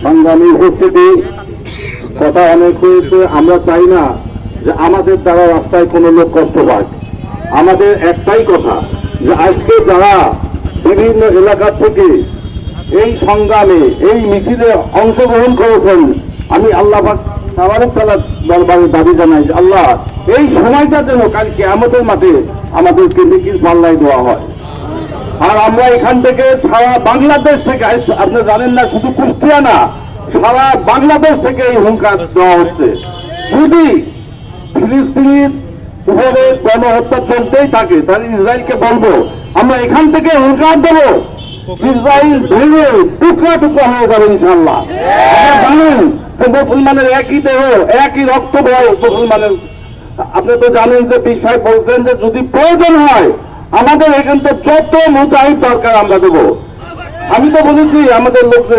সংগ্রামী উপস্থিতি, কথা অনেক হয়েছে। আমরা চাই না যে আমাদের দ্বারা রাস্তায় কোনো লোক কষ্ট পাক। আমাদের একটাই কথা যে আজকে যারা বিভিন্ন এলাকা থেকে এই সংগ্রামে এই মিছিলে অংশগ্রহণ করেছেন, আমি আল্লাহ পাক তাবারক তাআলার দরবারে দাবি জানাই যে আল্লাহ এই সময়টা যেন কাল কিয়ামতের মাঠে আমাদেরকে নেকির পাল্লায় দেওয়া হয়। আর আমরা এখান থেকে সারা বাংলাদেশ থেকে, আপনি জানেন না শুধু কুষ্টিয়া না, সারা বাংলাদেশ থেকে এই হুঙ্কার দেওয়া হচ্ছে। যদি ফিলিস্তিনির উপরে গণহত্যা চলতেই থাকে তাহলে ইসরায়েলকে বলবো আমরা এখান থেকে হুঙ্কার দেবো, ইসরায়েল ভেঙে টুকরা টুকরা হয়ে যাবে ইনশাল্লাহ। আপনারা জানেন যে মুসলমানের একই দেহ, একই রক্ত বয় মুসলমানের। আপনি তো জানেন যে বিষয় বলছেন যে যদি প্রয়োজন হয় আমাদের এখান থেকে যত মুজাহিদ দরকার আমরা দেবো। আমি তো বলেছি আমাদের লোক